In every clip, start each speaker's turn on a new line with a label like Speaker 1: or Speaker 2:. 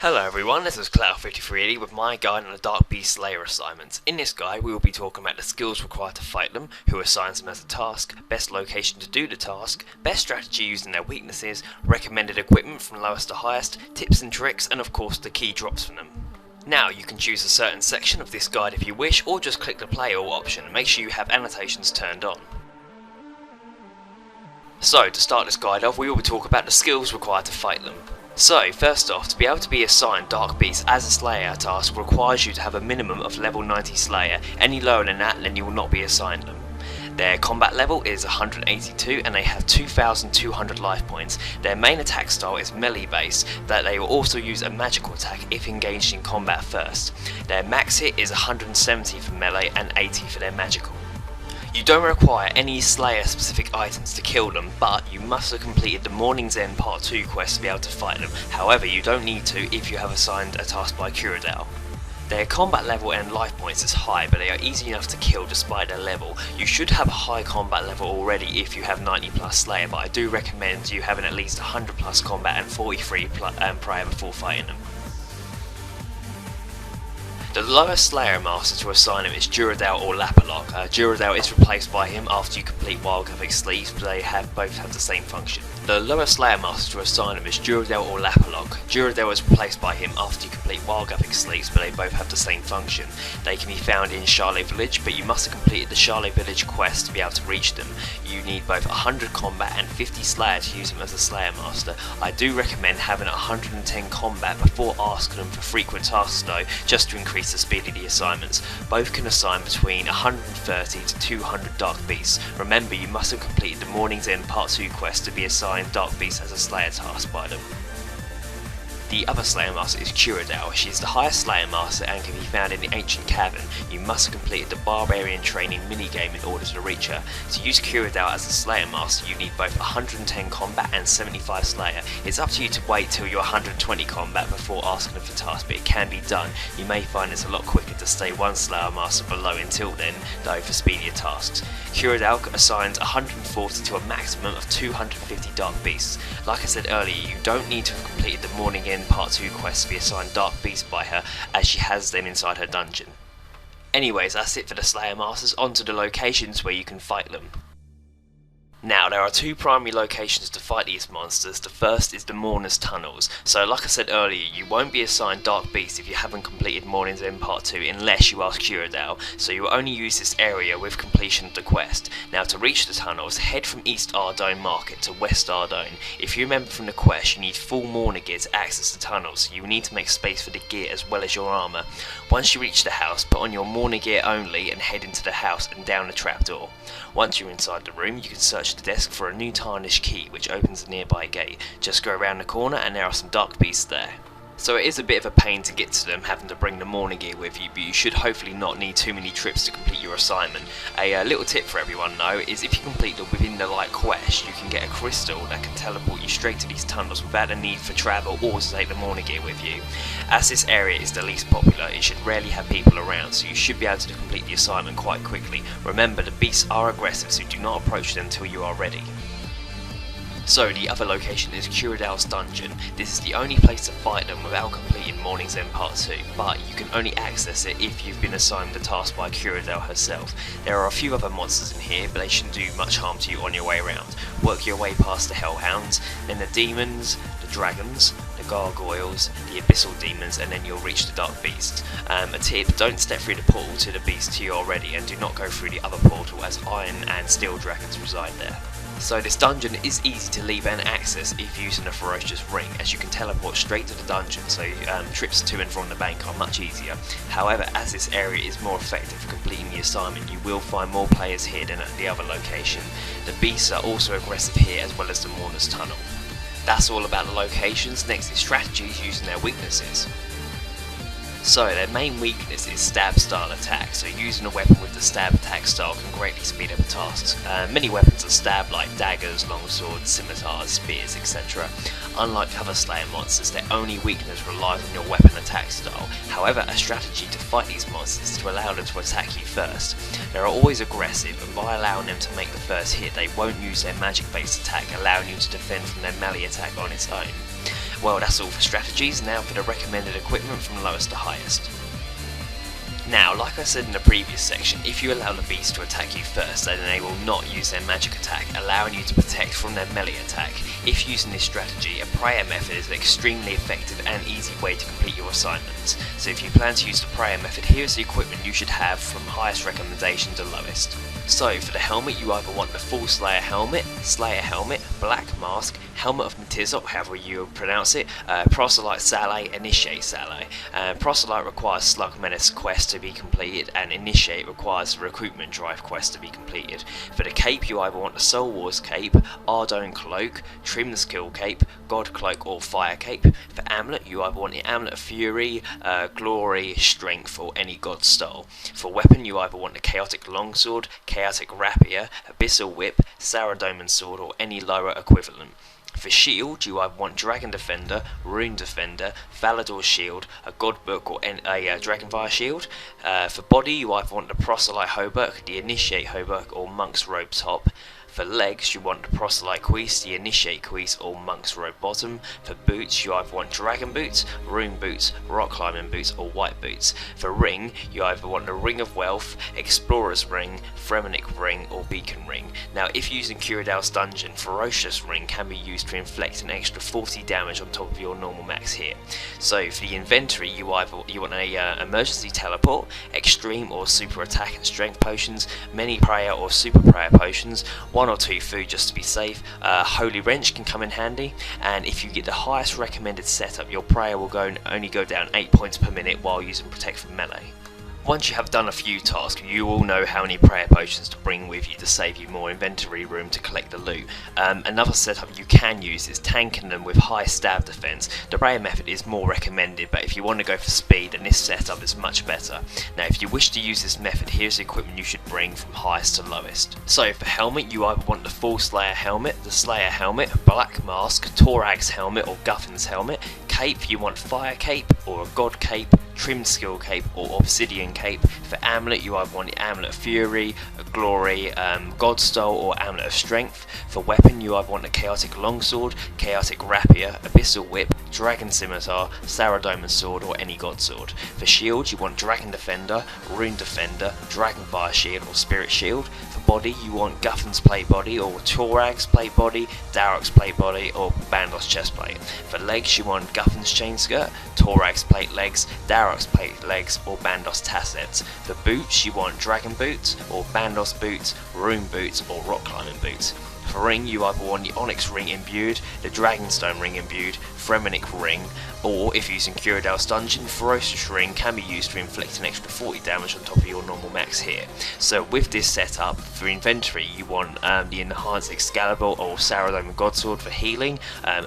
Speaker 1: Hello everyone, this is Cloud5380 with my guide on the Dark Beast Slayer assignments. In this guide we will be talking about the skills required to fight them, who assigns them as a task, best location to do the task, best strategy using their weaknesses, recommended equipment from lowest to highest, tips and tricks, and of course the key drops from them. Now you can choose a certain section of this guide if you wish, or just click the play all option and make sure you have annotations turned on. So to start this guide off we will talk about the skills required to fight them. So, first off, to be able to be assigned Dark Beast as a Slayer task requires you to have a minimum of level 90 Slayer. Any lower than that, then you will not be assigned them. Their combat level is 182 and they have 2,200 life points. Their main attack style is melee based, that they will also use a magical attack if engaged in combat first. Their max hit is 170 for melee and 80 for their magical. You don't require any Slayer specific items to kill them, but you must have completed the Morning's End Part 2 quest to be able to fight them. However, you don't need to if you have assigned a task by Kurodao. Their combat level and life points is high, but they are easy enough to kill despite their level. You should have a high combat level already if you have 90 plus Slayer, but I do recommend you having at least 100 plus combat and 43 prior before fighting them. The lowest Slayer Master to assign him is Duradel or Lapalok. Duradel is replaced by him after you complete Wild Gothic Sleeves, but they both have the same function. The lowest Slayer Master to assign him is Duradel or Lapalok. Duradel is replaced by him after you complete Wild Gothic Sleeves, but they both have the same function. They can be found in Charlotte Village, but you must have completed the Charlotte Village quest to be able to reach them. You need both 100 combat and 50 Slayer to use him as a Slayer Master. I do recommend having 110 combat before asking them for frequent tasks though, just to increase the speed of the assignments. Both can assign between 130 to 200 Dark Beasts. Remember, you must have completed the Morning's End Part 2 quest to be assigned Dark Beasts as a Slayer task by them. The other Slayer Master is Kurodao. She is the highest Slayer Master and can be found in the Ancient Cavern. You must have completed the Barbarian Training minigame in order to reach her. To use Kurodao as a Slayer Master you need both 110 combat and 75 Slayer. It's up to you to wait till you're 120 combat before asking them for tasks, but it can be done. You may find it's a lot quicker to stay one Slayer Master below until then, though, for speedier tasks. Kurodao assigns 140 to a maximum of 250 Dark Beasts. Like I said earlier, you don't need to have completed the Morning End Part 2 quest to be assigned Dark Beasts by her, as she has them inside her dungeon. Anyways, that's it for the Slayer Masters. On to the locations where you can fight them. Now, there are two primary locations to fight these monsters. The first is the Mourner's Tunnels. So like I said earlier, you won't be assigned Dark Beast if you haven't completed Morning's End Part 2 unless you ask Kurodao, so you will only use this area with completion of the quest. Now, to reach the tunnels, head from East Ardone Market to West Ardone. If you remember from the quest, you need full Mourner gear to access the tunnels, so you will need to make space for the gear as well as your armour. Once you reach the house, put on your Mourner gear only and head into the house and down the trapdoor. Once you're inside the room, you can search the desk for a new tarnished key which opens a nearby gate. Just go around the corner and there are some Dark Beasts there. So it is a bit of a pain to get to them, having to bring the Mourner gear with you, but you should hopefully not need too many trips to complete your assignment. A little tip for everyone though is if you complete the Within the Light quest, you can get a crystal that can teleport you straight to these tunnels without a need for travel or to take the Mourner gear with you. As this area is the least popular, it should rarely have people around, so you should be able to complete the assignment quite quickly. Remember, the beasts are aggressive, so do not approach them until you are ready. So the other location is Kurodao's dungeon. This is the only place to fight them without completing Morning's End Part 2, but you can only access it if you've been assigned the task by Kurodao herself. There are a few other monsters in here, but they shouldn't do much harm to you on your way around. Work your way past the Hellhounds, then the demons, the dragons, the gargoyles, the abyssal demons, and then you'll reach the Dark Beasts. A tip, don't step through the portal to the beast to your ready, and do not go through the other portal as iron and steel dragons reside there. So this dungeon is easy to leave and access if using a ferocious ring, as you can teleport straight to the dungeon, so trips to and from the bank are much easier. However, as this area is more effective for completing the assignment, you will find more players here than at the other location. The beasts are also aggressive here as well as the Mourner's Tunnel. That's all about the locations. Next is strategies using their weaknesses. So their main weakness is stab style attack, so using a weapon with the stab attack style can greatly speed up tasks. Many weapons are stab like daggers, longswords, scimitars, spears, etc. Unlike other Slayer monsters, their only weakness relies on your weapon attack style. However, a strategy to fight these monsters is to allow them to attack you first. They are always aggressive, and by allowing them to make the first hit, they won't use their magic based attack, allowing you to defend from their melee attack on its own. Well, that's all for strategies. Now for the recommended equipment from lowest to highest. Now, like I said in the previous section, if you allow the beast to attack you first, then they will not use their magic attack, allowing you to protect from their melee attack. If using this strategy, a prayer method is an extremely effective and easy way to complete your assignments. So if you plan to use the prayer method, here is the equipment you should have from highest recommendation to lowest. So for the helmet, you either want the full Slayer helmet, black mask, helmet of Matizot, however you pronounce it, proselyte Saleh, initiate Saleh. Proselyte requires Slug Menace quest to be completed, and initiate requires the recruitment drive quest to be completed. For the cape, you either want the Soul Wars cape, Ardone cloak, Trim skill cape, God cloak or fire cape. For amulet, you either want the amulet of Fury, Glory, Strength or any god style. For weapon, you either want the chaotic longsword, chaotic rapier, abyssal whip, Saradomin sword or any lower equivalent. For shield, you either want Dragon Defender, Rune Defender, Valador's Shield, a God Book or a Dragonfire Shield. For body, you either want the Proselyte Hauberk, the Initiate Hauberk or Monk's Robe top. For legs, you want the Proselyte Cuisse, the Initiate Cuisse or Monk's Robe bottom. For boots, you either want Dragon Boots, Rune Boots, Rock Climbing Boots or White Boots. For ring, you either want the Ring of Wealth, Explorer's Ring, Fremenic Ring or Beacon Ring. Now if using Cyrodiil's Dungeon, Ferocious Ring can be used to inflict an extra 40 damage on top of your normal max hit. So for the inventory, you want a emergency teleport, extreme or super attack and strength potions, many prayer or super prayer potions, 1 or 2 food just to be safe. Holy Wrench can come in handy, and if you get the highest recommended setup, your prayer will only go down 8 points per minute while using protect from melee. Once you have done a few tasks, you will know how many prayer potions to bring with you to save you more inventory room to collect the loot. Another setup you can use is tanking them with high stab defense. The prayer method is more recommended, but if you want to go for speed, then this setup is much better. Now if you wish to use this method, here's the equipment you should bring from highest to lowest. So for helmet, you either want the full Slayer helmet, the Slayer helmet, black mask, Torag's helmet or Guffin's helmet. Cape, you want fire cape or a god cape, trim skill cape or obsidian cape. For amulet, you either want the amulet of Fury, Glory, God style or amulet of Strength. For weapon, you either want the chaotic longsword, chaotic rapier, abyssal whip, dragon scimitar, Saradomin sword or any god sword. For shield, you want Dragon Defender, Rune Defender, Dragonfire shield or Spirit shield. For body, you want Guffin's plate body or Torag's plate body, Darok's plate body or Bandos chest plate. For legs, you want Guffin's chain skirt, Torag's plate legs, Darok's plate legs or Bandos tassets. For boots, you want Dragon boots or Bandos boots, Rune boots or Rock climbing boots. For ring, you either want the Onyx ring imbued, the Dragonstone ring imbued, Fremenic ring, or if using Cyrodiil's Dungeon, Ferocious ring can be used to inflict an extra 40 damage on top of your normal max hit. So with this setup, for inventory you want the Enhanced Excalibur or Saradomin Godsword for healing,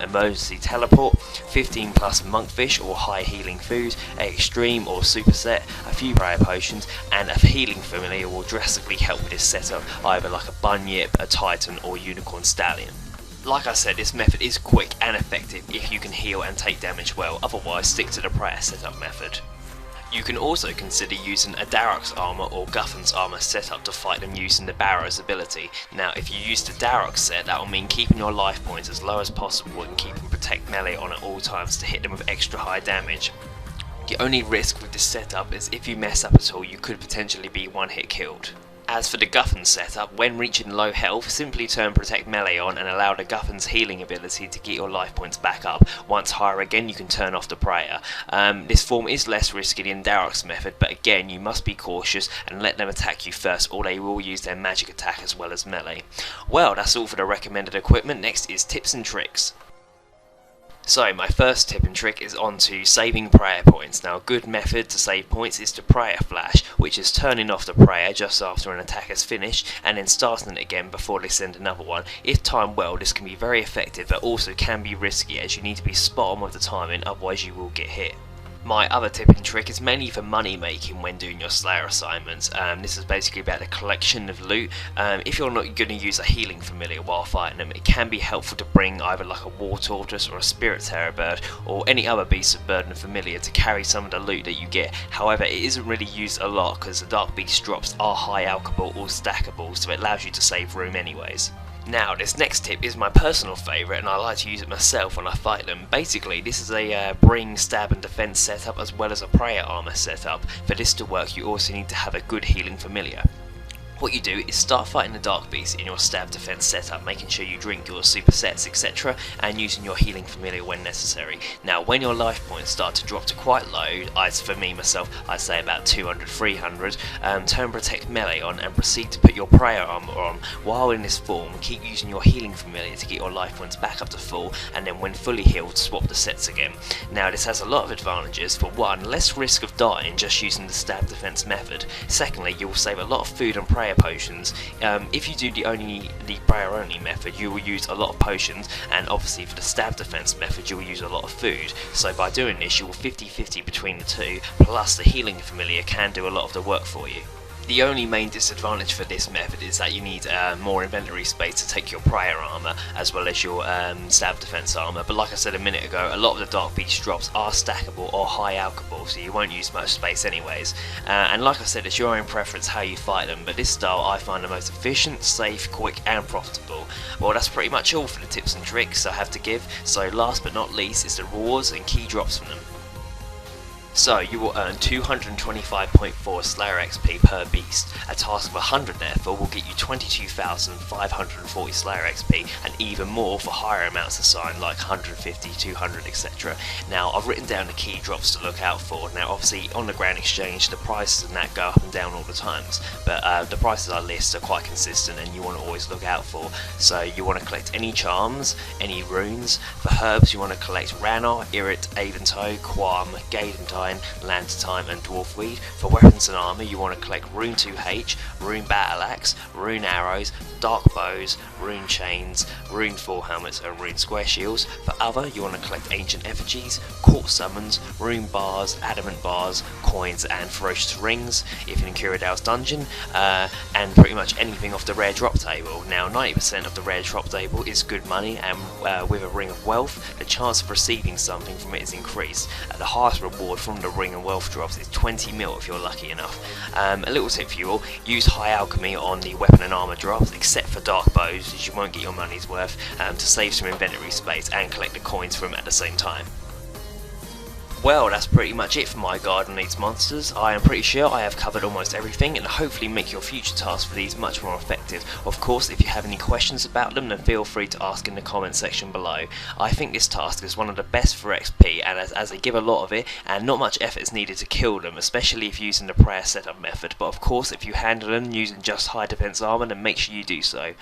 Speaker 1: emergency teleport, 15 plus monkfish or high healing food, extreme or superset, a few prayer potions, and a healing familiar will drastically help with this setup, either like a Bunyip, a Titan or Unicorn Stallion. Like I said, this method is quick and effective if you can heal and take damage well, otherwise stick to the prayer setup method. You can also consider using a Darok's armor or Guffin's armor setup to fight them using the Barrow's ability. Now if you use the Darok set, that will mean keeping your life points as low as possible and keeping protect melee on at all times to hit them with extra high damage. The only risk with this setup is if you mess up at all, you could potentially be one hit killed. As for the Guffin setup, when reaching low health, simply turn Protect Melee on and allow the Guffin's healing ability to get your life points back up. Once higher again, you can turn off the prayer. This form is less risky than Darok's method, but again, you must be cautious and let them attack you first, or they will use their magic attack as well as melee. Well, that's all for the recommended equipment. Next is tips and tricks. So my first tip and trick is on to saving prayer points. Now a good method to save points is to prayer flash, which is turning off the prayer just after an attack is finished and then starting it again before they send another one. If timed well, this can be very effective, but also can be risky as you need to be spot on with the timing, otherwise you will get hit. My other tip and trick is mainly for money making when doing your Slayer assignments. This is basically about the collection of loot. If you're not going to use a healing familiar while fighting them, it can be helpful to bring either like a War Tortoise or a Spirit Terror Bird or any other beast of burden familiar to carry some of the loot that you get. However, it isn't really used a lot because the Dark Beast drops are high alchable or stackable, so it allows you to save room anyways. Now, this next tip is my personal favourite, and I like to use it myself when I fight them. Basically, this is a bring, stab and defense setup as well as a prayer armor setup. For this to work, you also need to have a good healing familiar. What you do is start fighting the dark beast in your stab defense setup, making sure you drink your supersets, etc., and using your healing familiar when necessary. Now, when your life points start to drop to quite low, for me myself, I'd say about 200, 300, turn protect melee on and proceed to put your prayer armor on. While in this form, keep using your healing familiar to get your life points back up to full, and then when fully healed, swap the sets again. Now, this has a lot of advantages. For one, less risk of dying just using the stab defense method. Secondly, you will save a lot of food and prayer potions. If you do the prayer only method, you will use a lot of potions, and obviously for the stab defense method you will use a lot of food. So by doing this you will 50-50 between the two, plus the healing familiar can do a lot of the work for you. The only main disadvantage for this method is that you need more inventory space to take your prayer armor as well as your stab defense armor, but like I said a minute ago, a lot of the dark beast drops are stackable or high alchable, so you won't use much space anyways. And like I said, it's your own preference how you fight them, but this style I find the most efficient, safe, quick and profitable. Well, that's pretty much all for the tips and tricks I have to give, so last but not least is the rewards and key drops from them. So you will earn 225.4 Slayer XP per beast. A task of 100 therefore will get you 22,540 Slayer XP, and even more for higher amounts assigned like 150, 200, etc. Now I've written down the key drops to look out for. Now obviously on the Grand Exchange the prices and that go up and down all the times, but the prices I list are quite consistent and you want to always look out for. So you want to collect any charms, any runes. For herbs you want to collect Ranarr, Irrit, Aventoe, Quam, Gaidendine, Lantatime and Dwarfweed. For weapons and armour you want to collect Rune 2H, Rune Battle Axe, Rune Arrows, Dark Bows, Rune Chains, Rune 4 Helmets and Rune Square Shields. For other you want to collect Ancient Effigies, Court Summons, Rune Bars, Adamant Bars, Coins and Ferocious Rings if in Kurodal's dungeon, and pretty much anything off the rare drop table. Now 90% of the rare drop table is good money, and with a Ring of Wealth the chance of receiving something from it is increased. The highest reward from the Ring and Wealth drops is 20 mil if you're lucky enough. A little tip for you all, use high alchemy on the weapon and armour drops except for dark bows, as you won't get your money's worth, to save some inventory space and collect the coins from it at the same time. Well, that's pretty much it for my guide on these monsters. I am pretty sure I have covered almost everything and hopefully make your future tasks for these much more effective. Of course, if you have any questions about them then feel free to ask in the comment section below. I think this task is one of the best for XP, and as they give a lot of it and not much effort is needed to kill them, especially if using the prayer setup method, but of course if you handle them using just high defense armor then make sure you do so.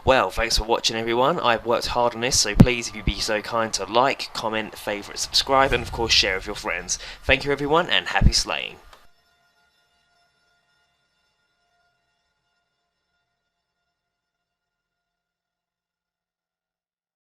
Speaker 1: Well, thanks for watching everyone. I've worked hard on this, so please if you'd be so kind to like, comment, favourite, subscribe and of course share with your friends. Thank you everyone and happy slaying.